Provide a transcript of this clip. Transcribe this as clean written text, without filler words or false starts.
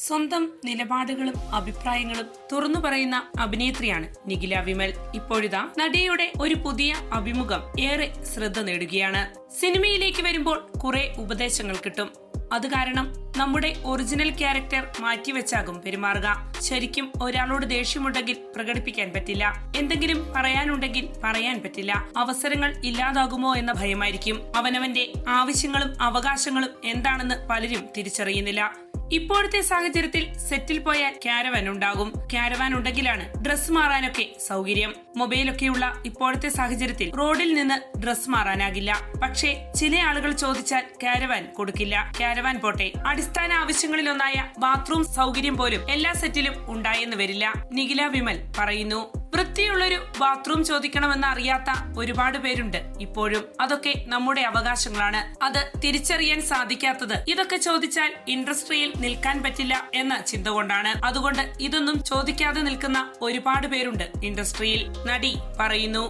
സ്വന്തം നിലപാടുകളും അഭിപ്രായങ്ങളും തുറന്നു പറയുന്ന അഭിനേത്രിയാണ് നിഖില വിമൽ. ഇപ്പോഴിതാ നടിയുടെ ഒരു പുതിയ അഭിമുഖം ഏറെ ശ്രദ്ധ നേടുകയാണ്. സിനിമയിലേക്ക് വരുമ്പോൾ കുറെ ഉപദേശങ്ങൾ കിട്ടും. അത് കാരണം നമ്മുടെ ഒറിജിനൽ ക്യാരക്ടർ മാറ്റിവെച്ചാകും പെരുമാറുക. ശരിക്കും ഒരാളോട് ദേഷ്യമുണ്ടെങ്കിൽ പ്രകടിപ്പിക്കാൻ പറ്റില്ല, എന്തെങ്കിലും പറയാനുണ്ടെങ്കിൽ പറയാൻ പറ്റില്ല. അവസരങ്ങൾ ഇല്ലാതാകുമോ എന്ന ഭയമായിരിക്കും. അവനവന്റെ ആവശ്യങ്ങളും അവകാശങ്ങളും എന്താണെന്ന് പലരും തിരിച്ചറിയുന്നില്ല. ഇപ്പോഴത്തെ സാഹചര്യത്തിൽ സെറ്റിൽ പോയാൽ ക്യാരവാൻ ഉണ്ടാകും. ക്യാരവാൻ ഉണ്ടെങ്കിലാണ് ഡ്രസ് മാറാനൊക്കെ സൗകര്യം. മൊബൈലൊക്കെയുള്ള ഇപ്പോഴത്തെ സാഹചര്യത്തിൽ റോഡിൽ നിന്ന് ഡ്രസ് മാറാനാകില്ല. പക്ഷേ ചില ആളുകൾ ചോദിച്ചാൽ ക്യാരവാൻ കൊടുക്കില്ല. ക്യാരവാൻ പോട്ടെ, അടിസ്ഥാന ആവശ്യങ്ങളിലൊന്നായ ബാത്റൂം സൗകര്യം പോലും എല്ലാ സെറ്റിലും ഉണ്ടായെന്ന് വരില്ല. നിഖില വിമൽ പറയുന്നു. വൃത്തിയുള്ളൊരു ബാത്റൂം ചോദിക്കണമെന്ന് അറിയാത്ത ഒരുപാട് പേരുണ്ട് ഇപ്പോഴും. അതൊക്കെ നമ്മുടെ അവകാശങ്ങളാണ്. അത് തിരിച്ചറിയാൻ സാധിക്കാത്തത് ഇതൊക്കെ ചോദിച്ചാൽ ഇൻഡസ്ട്രിയിൽ നിൽക്കാൻ പറ്റില്ല എന്ന ചിന്ത കൊണ്ടാണ്. അതുകൊണ്ട് ഇതൊന്നും ചോദിക്കാതെ നിൽക്കുന്ന ഒരുപാട് പേരുണ്ട് ഇൻഡസ്ട്രിയിൽ, നടി പറയുന്നു.